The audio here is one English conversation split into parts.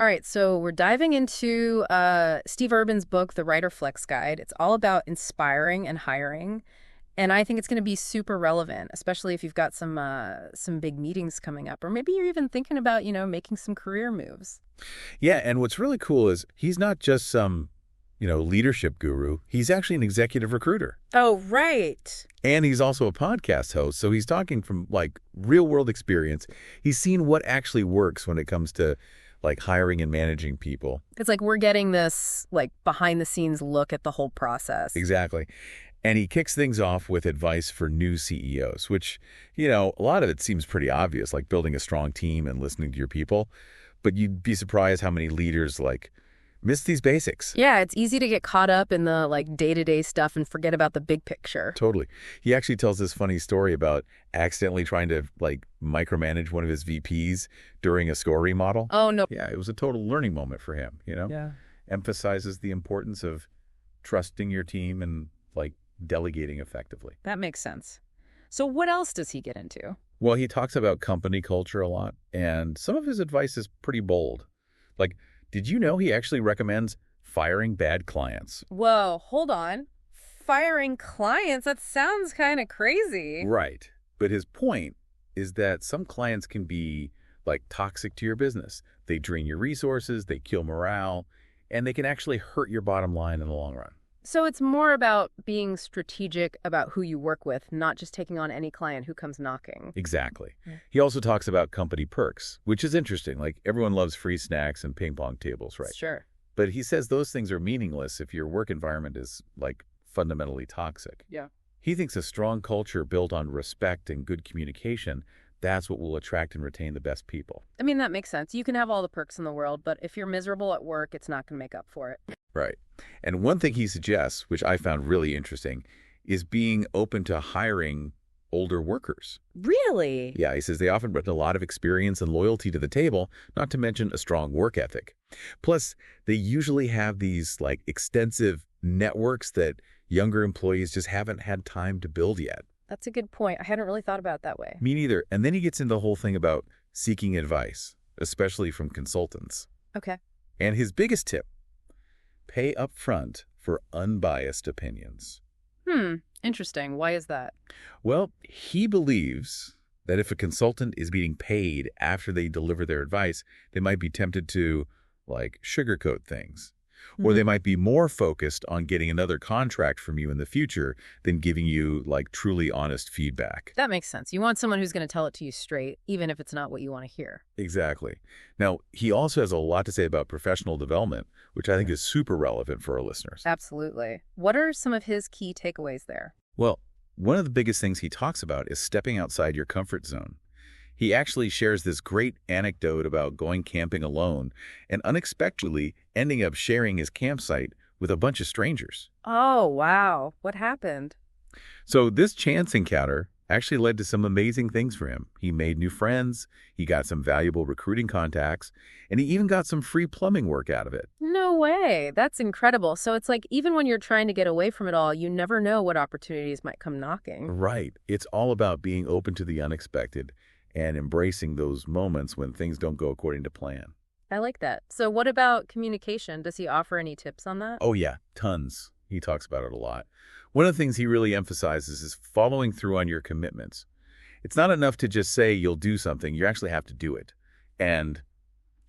All right, so we're diving into Steve Urban's book, The Riderflex Guide. It's all about inspiring and hiring, and I think it's going to be super relevant, especially if you've got some big meetings coming up, or maybe you're even thinking about, making some career moves. Yeah, and what's really cool is he's not just some, leadership guru. He's actually an executive recruiter. Oh, right. And he's also a podcast host, so he's talking from like real-world experience. He's seen what actually works when it comes to like hiring and managing people. It's like we're getting this like behind the scenes look at the whole process. Exactly. And he kicks things off with advice for new CEOs, which, a lot of it seems pretty obvious, like building a strong team and listening to your people. But you'd be surprised how many leaders like miss these basics. Yeah, it's easy to get caught up in the like day-to-day stuff and forget about the big picture. Totally. He actually tells this funny story about accidentally trying to like micromanage one of his VPs during a score remodel. Oh, no. Yeah, it was a total learning moment for him, Yeah. Emphasizes the importance of trusting your team and like delegating effectively. That makes sense. So what else does he get into? Well, he talks about company culture a lot, and some of his advice is pretty bold. Like, did you know he actually recommends firing bad clients? Whoa, hold on. Firing clients? That sounds kind of crazy. Right. But his point is that some clients can be like toxic to your business. They drain your resources, they kill morale, and they can actually hurt your bottom line in the long run. So it's more about being strategic about who you work with, not just taking on any client who comes knocking. Exactly. Yeah. He also talks about company perks, which is interesting. Like everyone loves free snacks and ping pong tables, right? Sure. But he says those things are meaningless if your work environment is like fundamentally toxic. Yeah. He thinks a strong culture built on respect and good communication, that's what will attract and retain the best people. I mean, that makes sense. You can have all the perks in the world, but if you're miserable at work, it's not going to make up for it. Right. And one thing he suggests, which I found really interesting, is being open to hiring older workers. Really? Yeah, he says they often bring a lot of experience and loyalty to the table, not to mention a strong work ethic. Plus, they usually have these like extensive networks that younger employees just haven't had time to build yet. That's a good point. I hadn't really thought about it that way. Me neither. And then he gets into the whole thing about seeking advice, especially from consultants. Okay. And his biggest tip, pay up front for unbiased opinions. Interesting. Why is that? Well, he believes that if a consultant is being paid after they deliver their advice, they might be tempted to, like, sugarcoat things. Or they might be more focused on getting another contract from you in the future than giving you, like, truly honest feedback. That makes sense. You want someone who's going to tell it to you straight, even if it's not what you want to hear. Exactly. Now, he also has a lot to say about professional development, which I think is super relevant for our listeners. Absolutely. What are some of his key takeaways there? Well, one of the biggest things he talks about is stepping outside your comfort zone. He actually shares this great anecdote about going camping alone and unexpectedly ending up sharing his campsite with a bunch of strangers. Oh, wow. What happened? So this chance encounter actually led to some amazing things for him. He made new friends, he got some valuable recruiting contacts, and he even got some free plumbing work out of it. No way. That's incredible. So it's like even when you're trying to get away from it all, you never know what opportunities might come knocking. Right. It's all about being open to the unexpected and embracing those moments when things don't go according to plan. I like that. So what about communication? Does he offer any tips on that? Oh, yeah, tons. He talks about it a lot. One of the things he really emphasizes is following through on your commitments. It's not enough to just say you'll do something. You actually have to do it. And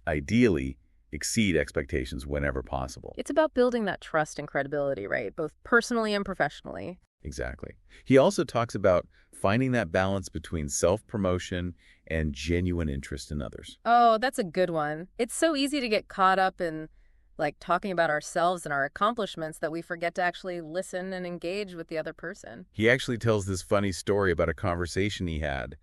ideally, exceed expectations whenever possible. It's about building that trust and credibility, right? Both personally and professionally. Exactly. He also talks about finding that balance between self-promotion and genuine interest in others. Oh, that's a good one. It's so easy to get caught up in like talking about ourselves and our accomplishments that we forget to actually listen and engage with the other person. He actually tells this funny story about a conversation he had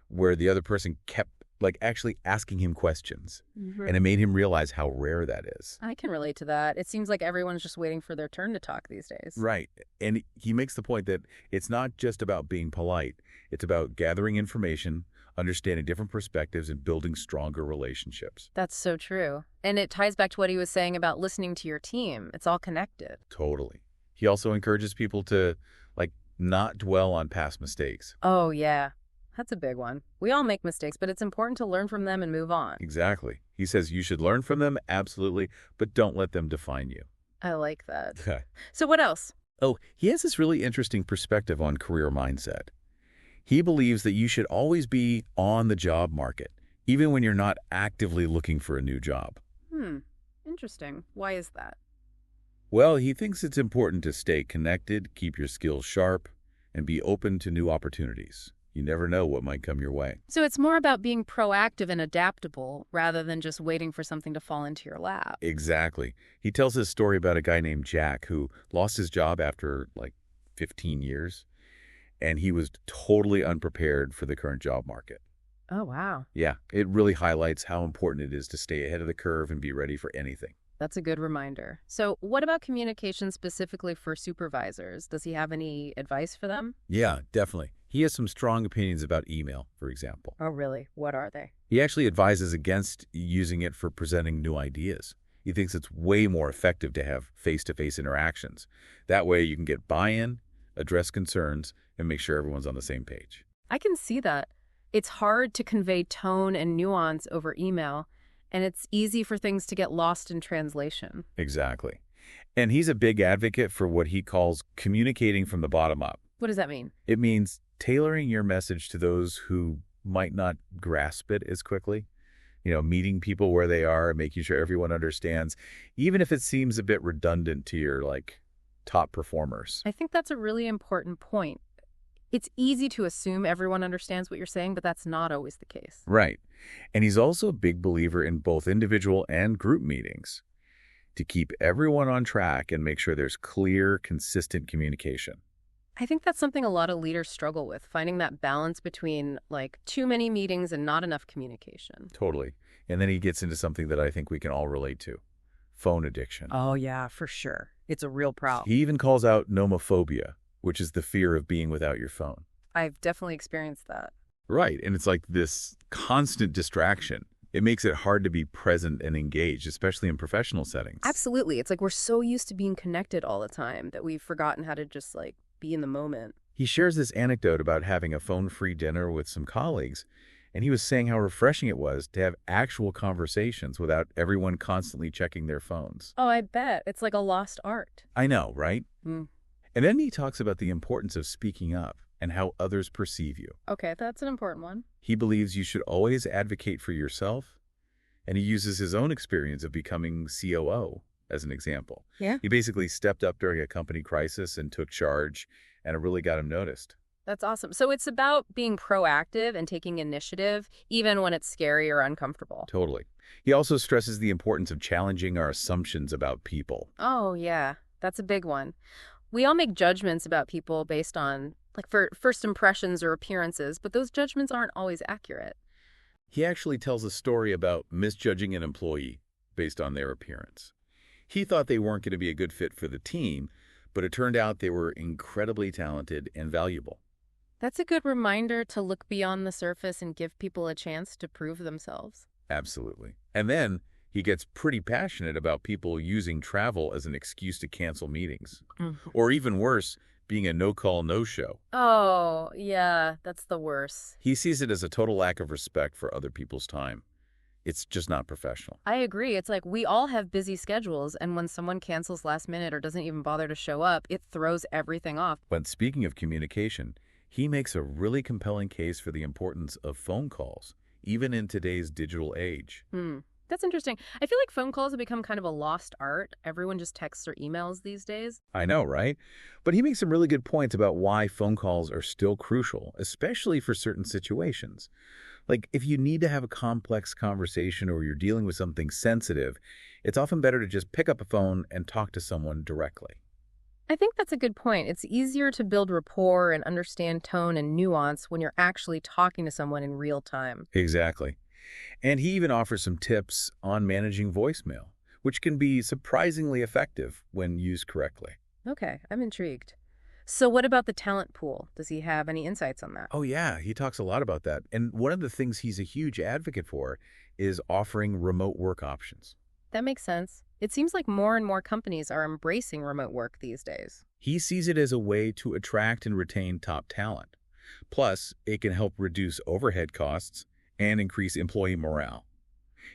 where the other person kept like actually asking him questions. And it made him realize how rare that is. I can relate to that. It seems like everyone's just waiting for their turn to talk these days. Right. And he makes the point that it's not just about being polite. It's about gathering information, understanding different perspectives, and building stronger relationships. That's so true. And it ties back to what he was saying about listening to your team. It's all connected. Totally. He also encourages people to, like, not dwell on past mistakes. Oh, yeah. That's a big one. We all make mistakes, but it's important to learn from them and move on. Exactly. He says you should learn from them, absolutely, but don't let them define you. I like that. Okay. So what else? Oh, he has this really interesting perspective on career mindset. He believes that you should always be on the job market, even when you're not actively looking for a new job. Interesting. Why is that? Well, he thinks it's important to stay connected, keep your skills sharp, and be open to new opportunities. You never know what might come your way. So it's more about being proactive and adaptable rather than just waiting for something to fall into your lap. Exactly. He tells his story about a guy named Jack who lost his job after like 15 years, and he was totally unprepared for the current job market. Oh, wow. Yeah, it really highlights how important it is to stay ahead of the curve and be ready for anything. That's a good reminder. So what about communication specifically for supervisors? Does he have any advice for them? Yeah, definitely. He has some strong opinions about email, for example. Oh, really? What are they? He actually advises against using it for presenting new ideas. He thinks it's way more effective to have face-to-face interactions. That way you can get buy-in, address concerns, and make sure everyone's on the same page. I can see that. It's hard to convey tone and nuance over email, and it's easy for things to get lost in translation. Exactly. And he's a big advocate for what he calls communicating from the bottom up. What does that mean? It means tailoring your message to those who might not grasp it as quickly. Meeting people where they are, making sure everyone understands, even if it seems a bit redundant to your, top performers. I think that's a really important point. It's easy to assume everyone understands what you're saying, but that's not always the case. Right. And he's also a big believer in both individual and group meetings to keep everyone on track and make sure there's clear, consistent communication. I think that's something a lot of leaders struggle with, finding that balance between, too many meetings and not enough communication. Totally. And then he gets into something that I think we can all relate to: phone addiction. Oh, yeah, for sure. It's a real problem. He even calls out nomophobia, which is the fear of being without your phone. I've definitely experienced that. Right. And it's like this constant distraction. It makes it hard to be present and engaged, especially in professional settings. Absolutely. It's like we're so used to being connected all the time that we've forgotten how to just, be in the moment. He shares this anecdote about having a phone-free dinner with some colleagues, and he was saying how refreshing it was to have actual conversations without everyone constantly checking their phones. Oh, I bet. It's like a lost art. I know, right? Mm. And then he talks about the importance of speaking up and how others perceive you. Okay, that's an important one. He believes you should always advocate for yourself, and he uses his own experience of becoming COO as an example. Yeah. He basically stepped up during a company crisis and took charge, and it really got him noticed. That's awesome. So it's about being proactive and taking initiative, even when it's scary or uncomfortable. Totally. He also stresses the importance of challenging our assumptions about people. Oh, yeah. That's a big one. We all make judgments about people based on, for first impressions or appearances, but those judgments aren't always accurate. He actually tells a story about misjudging an employee based on their appearance. He thought they weren't going to be a good fit for the team, but it turned out they were incredibly talented and valuable. That's a good reminder to look beyond the surface and give people a chance to prove themselves. Absolutely. And then he gets pretty passionate about people using travel as an excuse to cancel meetings. Or even worse, being a no-call, no-show. Oh, yeah, that's the worst. He sees it as a total lack of respect for other people's time. It's just not professional. I agree. It's like we all have busy schedules, and when someone cancels last minute or doesn't even bother to show up, it throws everything off. But speaking of communication, he makes a really compelling case for the importance of phone calls, even in today's digital age. That's interesting. I feel like phone calls have become kind of a lost art. Everyone just texts or emails these days. I know, right? But he makes some really good points about why phone calls are still crucial, especially for certain situations. Like if you need to have a complex conversation or you're dealing with something sensitive, it's often better to just pick up a phone and talk to someone directly. I think that's a good point. It's easier to build rapport and understand tone and nuance when you're actually talking to someone in real time. Exactly. And he even offers some tips on managing voicemail, which can be surprisingly effective when used correctly. Okay, I'm intrigued. So what about the talent pool? Does he have any insights on that? Oh, yeah, he talks a lot about that. And one of the things he's a huge advocate for is offering remote work options. That makes sense. It seems like more and more companies are embracing remote work these days. He sees it as a way to attract and retain top talent. Plus, it can help reduce overhead costs and increase employee morale.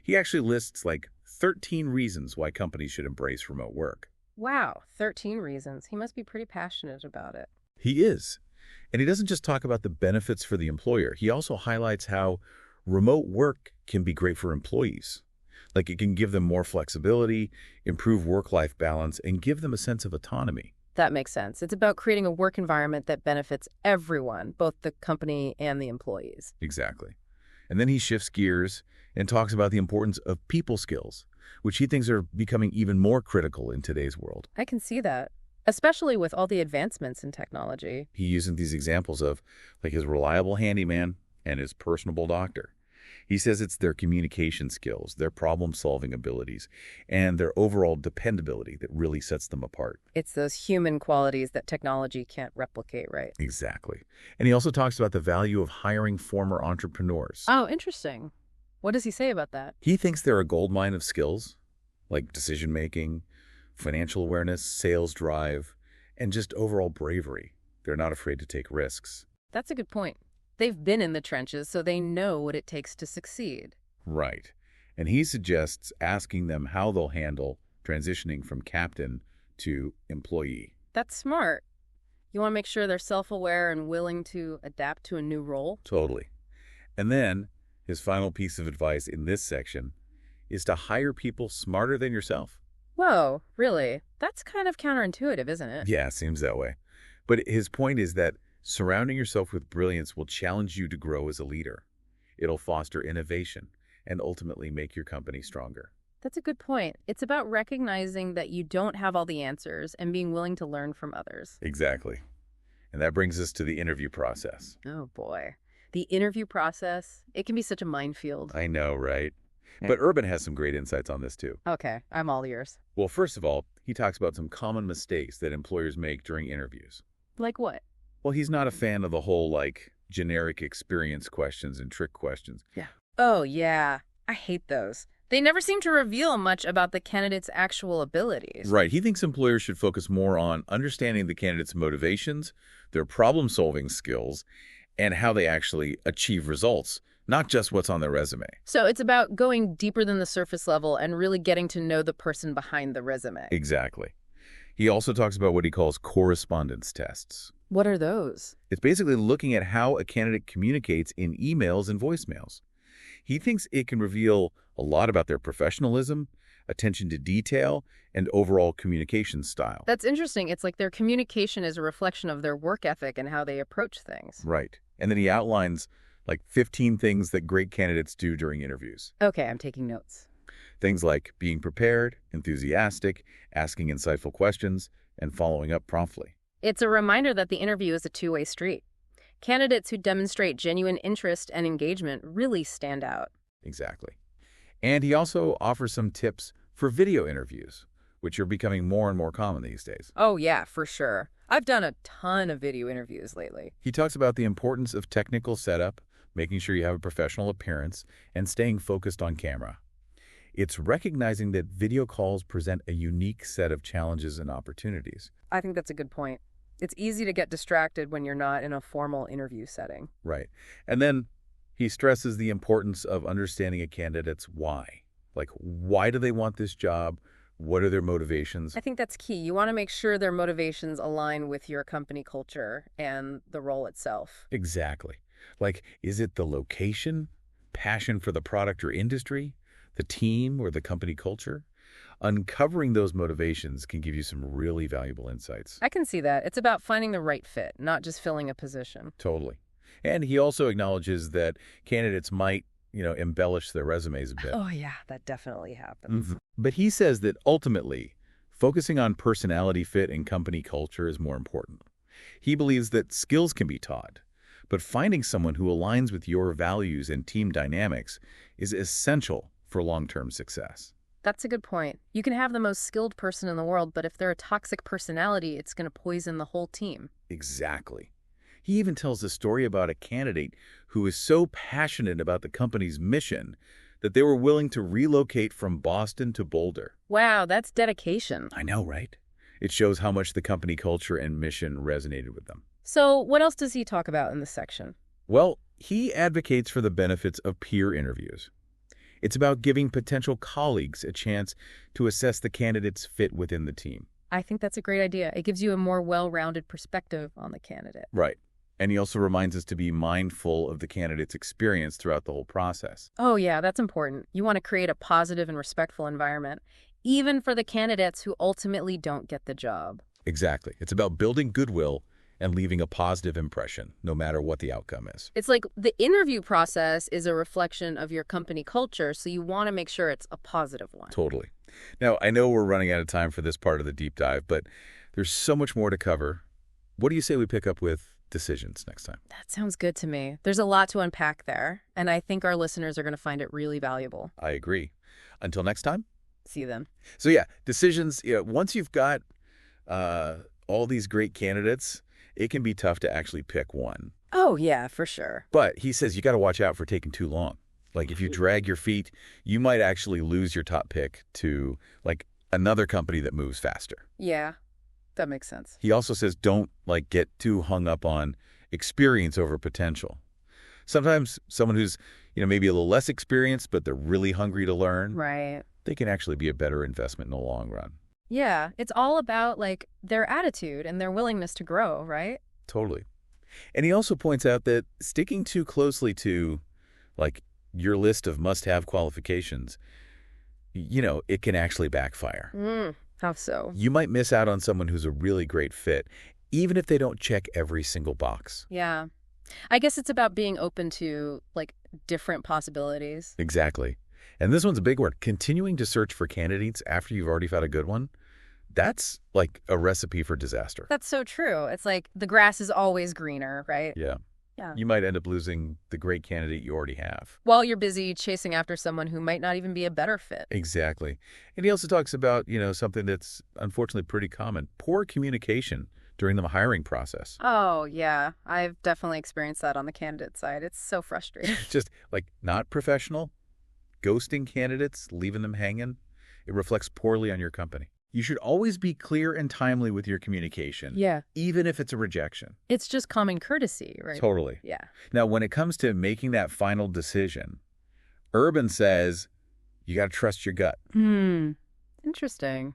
He actually lists like 13 reasons why companies should embrace remote work. Wow, 13 reasons. He must be pretty passionate about it. He is. And he doesn't just talk about the benefits for the employer. He also highlights how remote work can be great for employees. Like it can give them more flexibility, improve work-life balance, and give them a sense of autonomy. That makes sense. It's about creating a work environment that benefits everyone, both the company and the employees. Exactly. And then he shifts gears and talks about the importance of people skills, which he thinks are becoming even more critical in today's world. I can see that, especially with all the advancements in technology. He uses these examples of like his reliable handyman and his personable doctor. He says it's their communication skills, their problem-solving abilities, and their overall dependability that really sets them apart. It's those human qualities that technology can't replicate, right? Exactly. And he also talks about the value of hiring former entrepreneurs. Oh, interesting. What does he say about that? He thinks they're a goldmine of skills, like decision-making, financial awareness, sales drive, and just overall bravery. They're not afraid to take risks. That's a good point. They've been in the trenches, so they know what it takes to succeed. Right. And he suggests asking them how they'll handle transitioning from captain to employee. That's smart. You want to make sure they're self-aware and willing to adapt to a new role? Totally. And then his final piece of advice in this section is to hire people smarter than yourself. Whoa, really? That's kind of counterintuitive, isn't it? Yeah, seems that way. But his point is that surrounding yourself with brilliance will challenge you to grow as a leader. It'll foster innovation and ultimately make your company stronger. That's a good point. It's about recognizing that you don't have all the answers and being willing to learn from others. Exactly. And that brings us to the interview process. Oh, boy. The interview process, it can be such a minefield. I know, right? But Urban has some great insights on this too. Okay, I'm all ears. Well, first of all, he talks about some common mistakes that employers make during interviews. Like what? Well, he's not a fan of the whole, like, generic experience questions and trick questions. Yeah. Oh, yeah. I hate those. They never seem to reveal much about the candidate's actual abilities. Right. He thinks employers should focus more on understanding the candidate's motivations, their problem-solving skills, and how they actually achieve results, not just what's on their resume. So it's about going deeper than the surface level and really getting to know the person behind the resume. Exactly. He also talks about what he calls correspondence tests. What are those? It's basically looking at how a candidate communicates in emails and voicemails. He thinks it can reveal a lot about their professionalism, attention to detail, and overall communication style. That's interesting. It's like their communication is a reflection of their work ethic and how they approach things. Right. And then he outlines like 15 things that great candidates do during interviews. Okay, I'm taking notes. Things like being prepared, enthusiastic, asking insightful questions, and following up promptly. It's a reminder that the interview is a two-way street. Candidates who demonstrate genuine interest and engagement really stand out. Exactly. And he also offers some tips for video interviews, which are becoming more and more common these days. Oh, yeah, for sure. I've done a ton of video interviews lately. He talks about the importance of technical setup, making sure you have a professional appearance, and staying focused on camera. It's recognizing that video calls present a unique set of challenges and opportunities. I think that's a good point. It's easy to get distracted when you're not in a formal interview setting. Right. And then he stresses the importance of understanding a candidate's why. Like, why do they want this job? What are their motivations? I think that's key. You want to make sure their motivations align with your company culture and the role itself. Exactly. Like, is it the location, passion for the product or industry, the team, or the company culture? Uncovering those motivations can give you some really valuable insights. I can see that. It's about finding the right fit, not just filling a position. Totally. And he also acknowledges that candidates might, embellish their resumes a bit. Oh, yeah, that definitely happens. But he says that ultimately, focusing on personality fit and company culture is more important. He believes that skills can be taught, but finding someone who aligns with your values and team dynamics is essential for long-term success. That's a good point. You can have the most skilled person in the world, but if they're a toxic personality, it's going to poison the whole team. Exactly. He even tells a story about a candidate who is so passionate about the company's mission that they were willing to relocate from Boston to Boulder. Wow, that's dedication. I know, right? It shows how much the company culture and mission resonated with them. So what else does he talk about in this section? Well, he advocates for the benefits of peer interviews. It's about giving potential colleagues a chance to assess the candidate's fit within the team. I think that's a great idea. It gives you a more well-rounded perspective on the candidate. Right. And he also reminds us to be mindful of the candidate's experience throughout the whole process. Oh, yeah, that's important. You want to create a positive and respectful environment, even for the candidates who ultimately don't get the job. Exactly. It's about building goodwill and leaving a positive impression, no matter what the outcome is. It's like the interview process is a reflection of your company culture, so you want to make sure it's a positive one. Totally. Now, I know we're running out of time for this part of the deep dive, but there's so much more to cover. What do you say we pick up with decisions next time? That sounds good to me. There's a lot to unpack there, and I think our listeners are going to find it really valuable. I agree. Until next time. See you then. So yeah, decisions, once you've got all these great candidates, it can be tough to actually pick one. Oh, yeah, for sure. But he says you got to watch out for taking too long. Like if you drag your feet, you might actually lose your top pick to like another company that moves faster. Yeah, that makes sense. He also says don't like get too hung up on experience over potential. Sometimes someone who's, maybe a little less experienced, but they're really hungry to learn, Right. they can actually be a better investment in the long run. Yeah, it's all about like their attitude and their willingness to grow, right? Totally. And he also points out that sticking too closely to like your list of must-have qualifications, it can actually backfire. How so? You might miss out on someone who's a really great fit, even if they don't check every single box. Yeah. I guess it's about being open to like different possibilities. Exactly. And this one's a big one. Continuing to search for candidates after you've already found a good one, that's like a recipe for disaster. That's so true. It's like the grass is always greener, right? Yeah. Yeah. You might end up losing the great candidate you already have. While you're busy chasing after someone who might not even be a better fit. Exactly. And he also talks about, something that's unfortunately pretty common, poor communication during the hiring process. Oh, yeah. I've definitely experienced that on the candidate side. It's so frustrating. Just like not professional, ghosting candidates, leaving them hanging. It reflects poorly on your company. You should always be clear and timely with your communication. Yeah. Even if it's a rejection. It's just common courtesy, right? Totally. Yeah. Now, when it comes to making that final decision, Urban says you got to trust your gut. Interesting.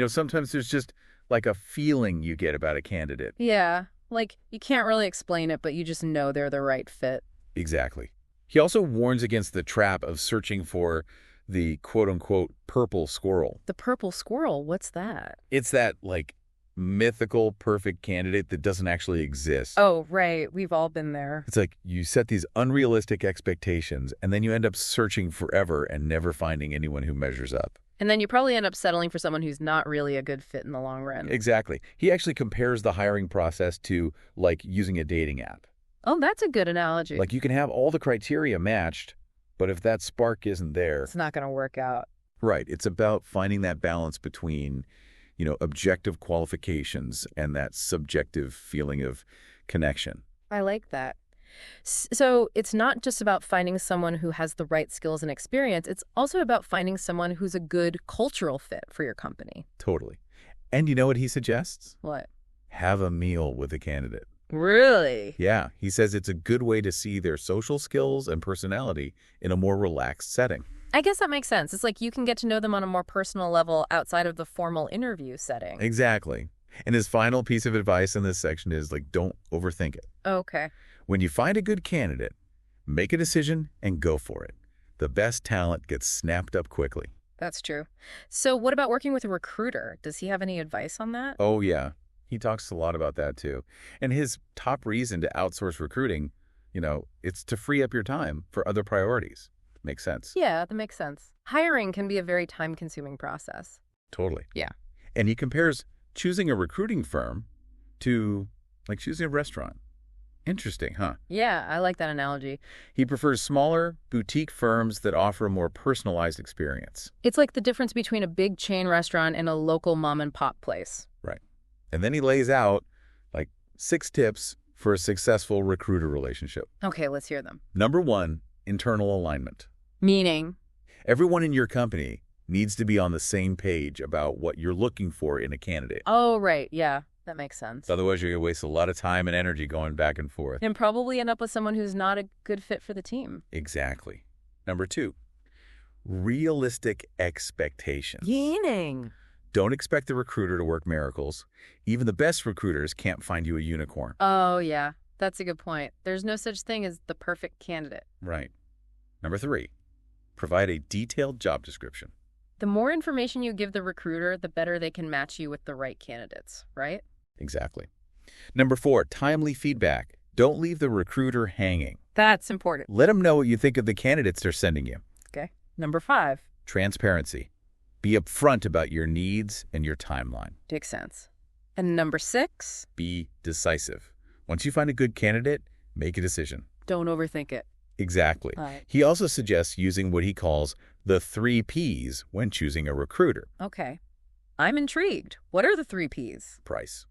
Sometimes there's just like a feeling you get about a candidate. Yeah. Like you can't really explain it, but you just know they're the right fit. Exactly. He also warns against the trap of searching for the quote-unquote purple squirrel. The purple squirrel, what's that? It's that, like, mythical perfect candidate that doesn't actually exist. Oh, right. We've all been there. It's like you set these unrealistic expectations, and then you end up searching forever and never finding anyone who measures up. And then you probably end up settling for someone who's not really a good fit in the long run. Exactly. He actually compares the hiring process to, like, using a dating app. Oh, that's a good analogy. Like, you can have all the criteria matched, but if that spark isn't there... It's not going to work out. Right. It's about finding that balance between, objective qualifications and that subjective feeling of connection. I like that. So it's not just about finding someone who has the right skills and experience. It's also about finding someone who's a good cultural fit for your company. Totally. And you know what he suggests? What? Have a meal with a candidate. Really? Yeah. He says it's a good way to see their social skills and personality in a more relaxed setting. I guess that makes sense. It's like you can get to know them on a more personal level outside of the formal interview setting. Exactly. And his final piece of advice in this section is, like, don't overthink it. Okay. When you find a good candidate, make a decision and go for it. The best talent gets snapped up quickly. That's true. So what about working with a recruiter? Does he have any advice on that? Oh, yeah. He talks a lot about that, too. And his top reason to outsource recruiting, it's to free up your time for other priorities. Makes sense. Yeah, that makes sense. Hiring can be a very time-consuming process. Totally. Yeah. And he compares choosing a recruiting firm to, like, choosing a restaurant. Interesting, huh? Yeah, I like that analogy. He prefers smaller, boutique firms that offer a more personalized experience. It's like the difference between a big chain restaurant and a local mom-and-pop place. Right. And then he lays out, like, 6 tips for a successful recruiter relationship. Okay, let's hear them. Number 1, internal alignment. Meaning? Everyone in your company needs to be on the same page about what you're looking for in a candidate. Oh, right, yeah. That makes sense. Otherwise, you're going to waste a lot of time and energy going back and forth. And probably end up with someone who's not a good fit for the team. Exactly. Number 2, realistic expectations. Meaning. Don't expect the recruiter to work miracles. Even the best recruiters can't find you a unicorn. Oh, yeah. That's a good point. There's no such thing as the perfect candidate. Right. Number 3, provide a detailed job description. The more information you give the recruiter, the better they can match you with the right candidates, right? Exactly. Number 4, timely feedback. Don't leave the recruiter hanging. That's important. Let them know what you think of the candidates they're sending you. Okay. Number 5. Transparency. Be upfront about your needs and your timeline. Makes sense. And number 6. Be decisive. Once you find a good candidate, make a decision. Don't overthink it. Exactly. Right. He also suggests using what he calls the 3 Ps when choosing a recruiter. Okay. I'm intrigued. What are the 3 Ps? Price,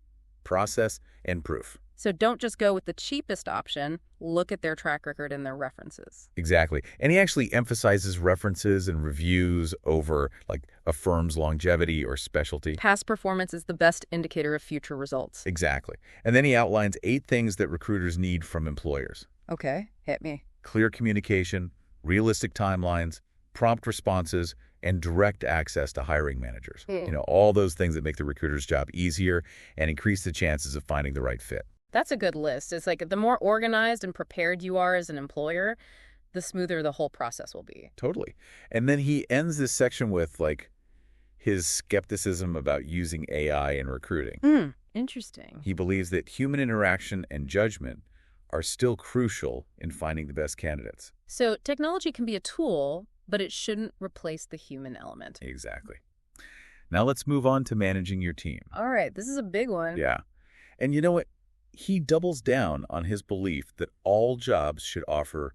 process, and proof. So don't just go with the cheapest option. Look at their track record and their references. Exactly. And he actually emphasizes references and reviews over like a firm's longevity or specialty. Past performance is the best indicator of future results. Exactly. And then he outlines 8 things that recruiters need from employers. Okay, hit me. Clear communication, realistic timelines, prompt responses, and direct access to hiring managers. All those things that make the recruiter's job easier and increase the chances of finding the right fit. That's a good list. It's like the more organized and prepared you are as an employer, the smoother the whole process will be. Totally. And then he ends this section with like his skepticism about using AI in recruiting. Interesting. He believes that human interaction and judgment are still crucial in finding the best candidates. So technology can be a tool, but it shouldn't replace the human element. Exactly. Now let's move on to managing your team. All right, this is a big one. Yeah. And you know what? He doubles down on his belief that all jobs should offer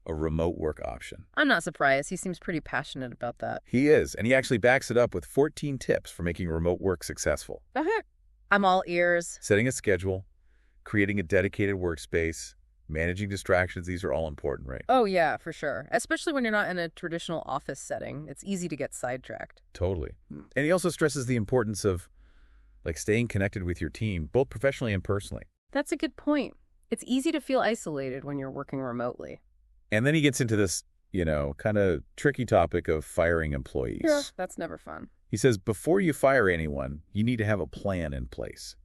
a remote work option. I'm not surprised. He seems pretty passionate about that. He is, and he actually backs it up with 14 tips for making remote work successful. I'm all ears. Setting a schedule, creating a dedicated workspace, managing distractions, these are all important, right? Oh, yeah, for sure. Especially when you're not in a traditional office setting. It's easy to get sidetracked. Totally. And he also stresses the importance of like staying connected with your team, both professionally and personally. That's a good point. It's easy to feel isolated when you're working remotely. And then he gets into this, kind of tricky topic of firing employees. Yeah, that's never fun. He says, before you fire anyone, you need to have a plan in place.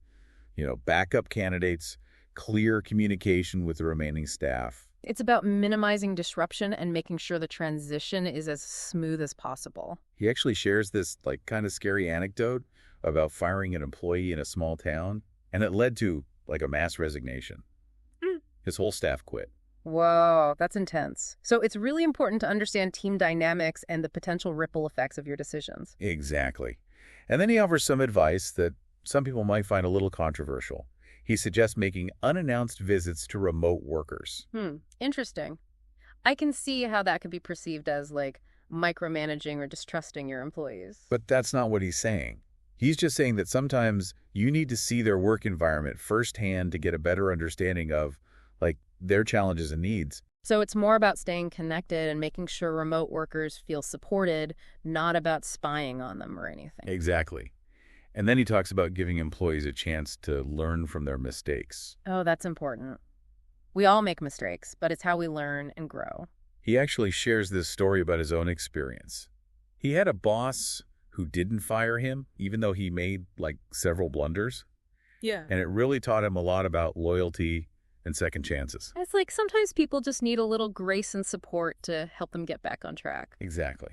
Backup candidates, clear communication with the remaining staff. It's about minimizing disruption and making sure the transition is as smooth as possible. He actually shares this like kind of scary anecdote about firing an employee in a small town, and it led to like a mass resignation. His whole staff quit. Whoa, that's intense. So it's really important to understand team dynamics and the potential ripple effects of your decisions. Exactly. And then he offers some advice that some people might find a little controversial. He suggests making unannounced visits to remote workers. Interesting. I can see how that could be perceived as like micromanaging or distrusting your employees. But that's not what he's saying. He's just saying that sometimes you need to see their work environment firsthand to get a better understanding of like their challenges and needs. So it's more about staying connected and making sure remote workers feel supported, not about spying on them or anything. Exactly. And then he talks about giving employees a chance to learn from their mistakes. Oh, that's important. We all make mistakes, but it's how we learn and grow. He actually shares this story about his own experience. He had a boss who didn't fire him, even though he made like several blunders. Yeah. And it really taught him a lot about loyalty and second chances. It's like sometimes people just need a little grace and support to help them get back on track. Exactly.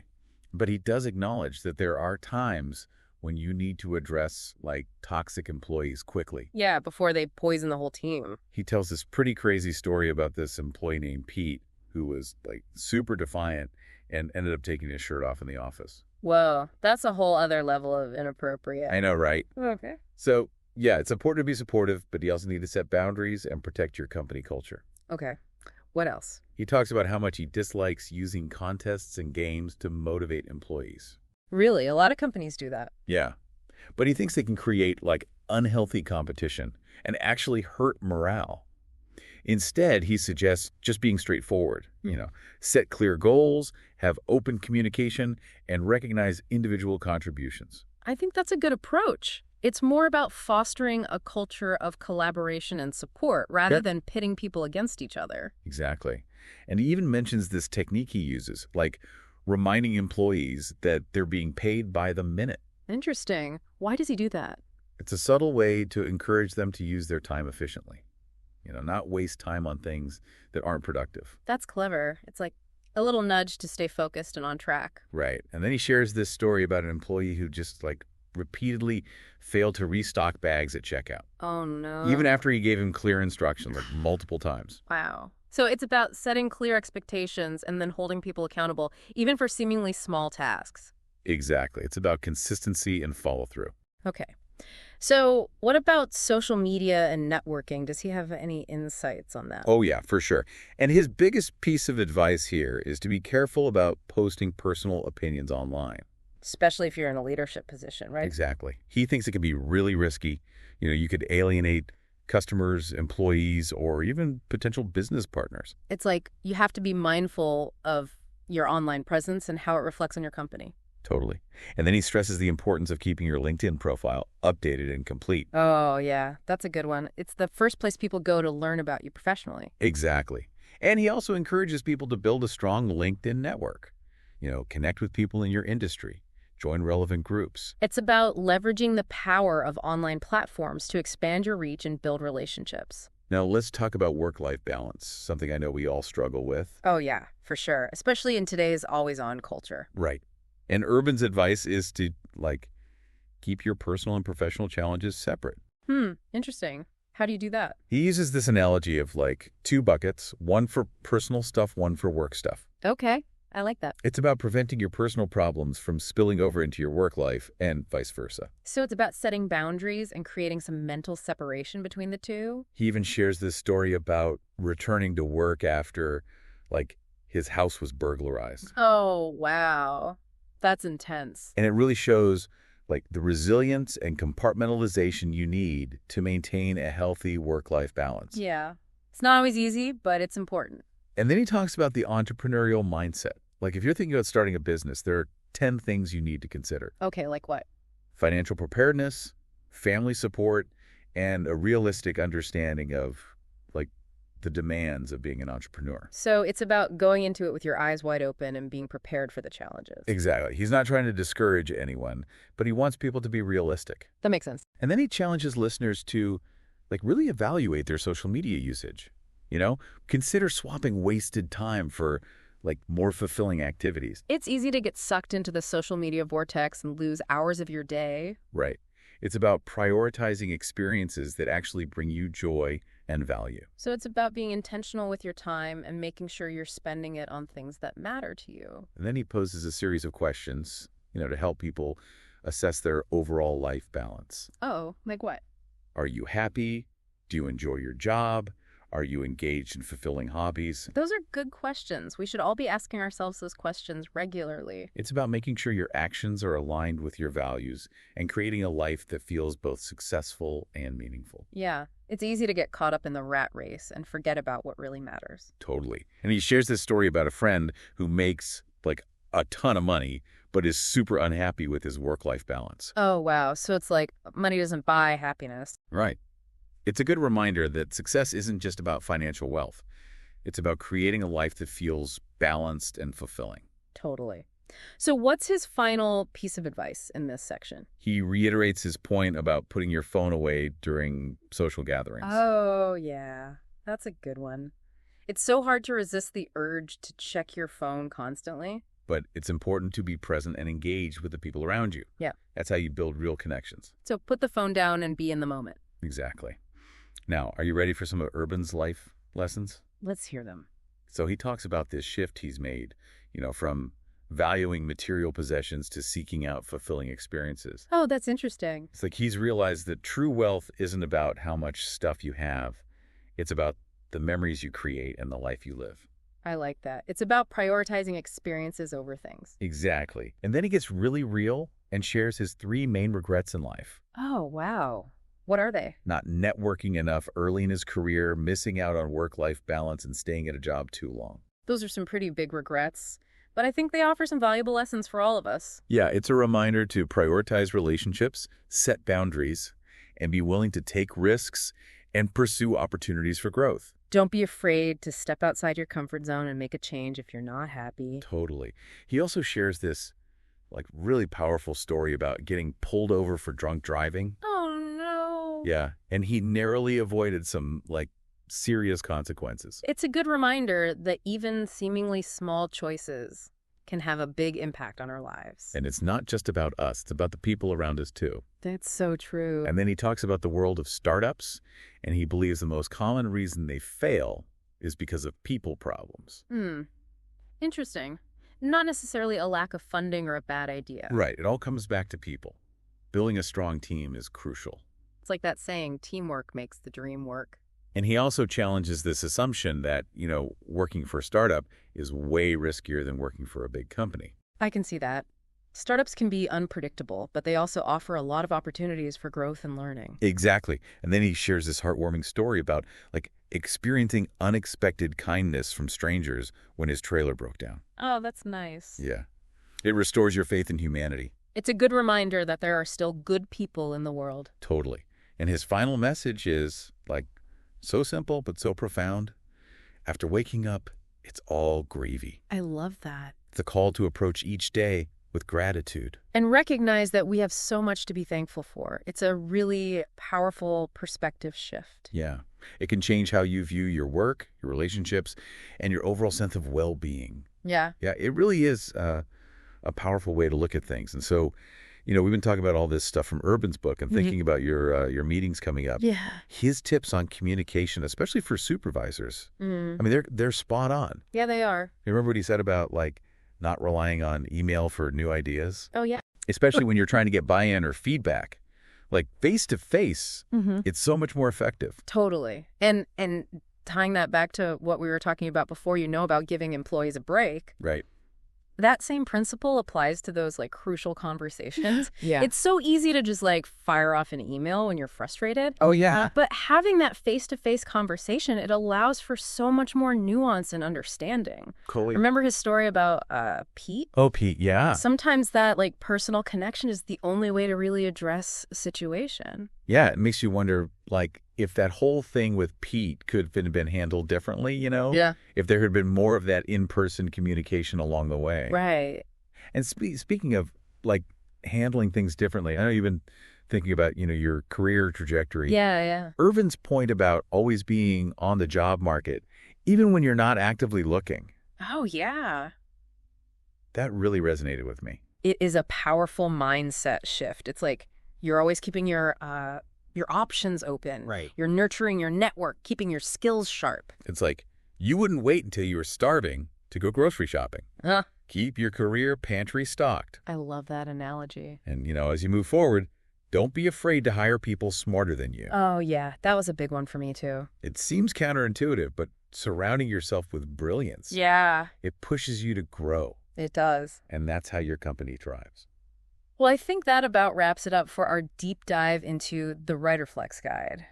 But he does acknowledge that there are times when you need to address like toxic employees quickly. Yeah, before they poison the whole team. He tells this pretty crazy story about this employee named Pete who was like super defiant and ended up taking his shirt off in the office. Whoa, that's a whole other level of inappropriate. I know, right? Okay. So, yeah, it's important to be supportive, but you also need to set boundaries and protect your company culture. Okay. What else? He talks about how much he dislikes using contests and games to motivate employees. Really? A lot of companies do that. Yeah. But he thinks they can create like unhealthy competition and actually hurt morale. Instead, he suggests just being straightforward, set clear goals, have open communication, and recognize individual contributions. I think that's a good approach. It's more about fostering a culture of collaboration and support rather Yep. than pitting people against each other. Exactly. And he even mentions this technique he uses, like reminding employees that they're being paid by the minute. Interesting. Why does he do that? It's a subtle way to encourage them to use their time efficiently. Not waste time on things that aren't productive. That's clever. It's like a little nudge to stay focused and on track. Right. And then he shares this story about an employee who just repeatedly failed to restock bags at checkout, Oh, no. even after he gave him clear instructions multiple times. Wow. So it's about setting clear expectations and then holding people accountable, even for seemingly small tasks. Exactly. It's about consistency and follow through. Okay. So what about social media and networking? Does he have any insights on that? Oh, yeah, for sure. And his biggest piece of advice here is to be careful about posting personal opinions online. Especially if you're in a leadership position, right? Exactly. He thinks it can be really risky. You could alienate customers, employees, or even potential business partners. It's like you have to be mindful of your online presence and how it reflects on your company. Totally. And then he stresses the importance of keeping your LinkedIn profile updated and complete. Oh, yeah. That's a good one. It's the first place people go to learn about you professionally. Exactly. And he also encourages people to build a strong LinkedIn network. Connect with people in your industry, join relevant groups. It's about leveraging the power of online platforms to expand your reach and build relationships. Now, let's talk about work-life balance, something I know we all struggle with. Oh, yeah, for sure. Especially in today's always-on culture. Right. And Urban's advice is to, keep your personal and professional challenges separate. Interesting. How do you do that? He uses this analogy of, two buckets, one for personal stuff, one for work stuff. Okay, I like that. It's about preventing your personal problems from spilling over into your work life and vice versa. So it's about setting boundaries and creating some mental separation between the two? He even shares this story about returning to work after, his house was burglarized. Oh, wow. That's intense. And it really shows, the resilience and compartmentalization you need to maintain a healthy work-life balance. Yeah. It's not always easy, but it's important. And then he talks about the entrepreneurial mindset. If you're thinking about starting a business, there are 10 things you need to consider. Okay, like what? Financial preparedness, family support, and a realistic understanding of, the demands of being an entrepreneur. So it's about going into it with your eyes wide open and being prepared for the challenges. Exactly. He's not trying to discourage anyone, but he wants people to be realistic. That makes sense. And then he challenges listeners to, really evaluate their social media usage. Consider swapping wasted time for, more fulfilling activities. It's easy to get sucked into the social media vortex and lose hours of your day. Right. It's about prioritizing experiences that actually bring you joy and value. So it's about being intentional with your time and making sure you're spending it on things that matter to you. And then he poses a series of questions, to help people assess their overall life balance. Oh, like what? Are you happy? Do you enjoy your job? Are you engaged in fulfilling hobbies? Those are good questions. We should all be asking ourselves those questions regularly. It's about making sure your actions are aligned with your values and creating a life that feels both successful and meaningful. Yeah, it's easy to get caught up in the rat race and forget about what really matters. Totally. And he shares this story about a friend who makes, a ton of money, but is super unhappy with his work-life balance. Oh, wow. So it's like money doesn't buy happiness. Right. It's a good reminder that success isn't just about financial wealth. It's about creating a life that feels balanced and fulfilling. Totally. So what's his final piece of advice in this section? He reiterates his point about putting your phone away during social gatherings. Oh, yeah. That's a good one. It's so hard to resist the urge to check your phone constantly. But it's important to be present and engaged with the people around you. Yeah. That's how you build real connections. So put the phone down and be in the moment. Exactly. Now, are you ready for some of Urban's life lessons? Let's hear them. So he talks about this shift he's made, from valuing material possessions to seeking out fulfilling experiences. Oh, that's interesting. It's he's realized that true wealth isn't about how much stuff you have. It's about the memories you create and the life you live. I like that. It's about prioritizing experiences over things. Exactly. And then he gets really real and shares his 3 main regrets in life. Oh, wow. What are they? Not networking enough early in his career, missing out on work-life balance, and staying at a job too long. Those are some pretty big regrets. but I think they offer some valuable lessons for all of us. Yeah, it's a reminder to prioritize relationships, set boundaries, and be willing to take risks and pursue opportunities for growth. Don't be afraid to step outside your comfort zone and make a change if you're not happy. Totally. He also shares this really powerful story about getting pulled over for drunk driving. Oh, no. Yeah, and he narrowly avoided some serious consequences. It's a good reminder that even seemingly small choices can have a big impact on our lives. And it's not just about us, it's about the people around us too. That's so true. And then he talks about the world of startups, and he believes the most common reason they fail is because of people problems. Interesting. Not necessarily a lack of funding or a bad idea. Right. It all comes back to people. Building a strong team is crucial. It's like that saying, teamwork makes the dream work. And he also challenges this assumption that, working for a startup is way riskier than working for a big company. I can see that. Startups can be unpredictable, but they also offer a lot of opportunities for growth and learning. Exactly. And then he shares this heartwarming story about, experiencing unexpected kindness from strangers when his trailer broke down. Oh, that's nice. Yeah. It restores your faith in humanity. It's a good reminder that there are still good people in the world. Totally. And his final message is, so simple but so profound. After waking up, it's all gravy. I love that. It's a call to approach each day with gratitude. And recognize that we have so much to be thankful for. It's a really powerful perspective shift. Yeah. It can change how you view your work, your relationships, and your overall sense of well-being. Yeah. Yeah, it really is a powerful way to look at things. And so, we've been talking about all this stuff from Urban's book and thinking about your meetings coming up. Yeah. His tips on communication, especially for supervisors, I mean, they're spot on. Yeah, they are. You remember what he said about, not relying on email for new ideas? Oh, yeah. Especially when you're trying to get buy-in or feedback. Face-to-face, it's so much more effective. Totally. And tying that back to what we were talking about before, about giving employees a break. Right. That same principle applies to those crucial conversations. Yeah. It's so easy to just fire off an email when you're frustrated. Oh, yeah. But having that face-to-face conversation, it allows for so much more nuance and understanding. Cool. Remember his story about Pete? Oh, Pete, yeah. Sometimes that personal connection is the only way to really address a situation. Yeah, it makes you wonder, if that whole thing with Pete could have been handled differently, Yeah. If there had been more of that in-person communication along the way. Right. And speaking of, handling things differently, I know you've been thinking about, your career trajectory. Yeah. Irvin's point about always being on the job market, even when you're not actively looking, Oh, yeah. that really resonated with me. It is a powerful mindset shift. It's you're always keeping your options open. Right. You're nurturing your network, keeping your skills sharp. It's you wouldn't wait until you were starving to go grocery shopping. Huh. Keep your career pantry stocked. I love that analogy. And, as you move forward, don't be afraid to hire people smarter than you. Oh, yeah. That was a big one for me, too. It seems counterintuitive, but surrounding yourself with brilliance, Yeah, it pushes you to grow. it does. And that's how your company thrives. Well, I think that about wraps it up for our deep dive into the Riderflex guide.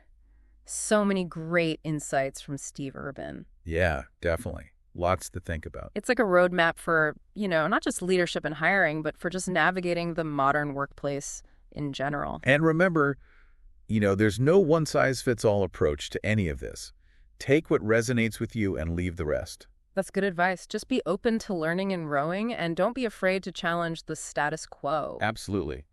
So many great insights from Steve Urban. Yeah, definitely. Lots to think about. It's like a roadmap for, not just leadership and hiring, but for just navigating the modern workplace in general. And remember, there's no one-size-fits-all approach to any of this. Take what resonates with you and leave the rest. That's good advice. Just be open to learning and growing, and don't be afraid to challenge the status quo. Absolutely.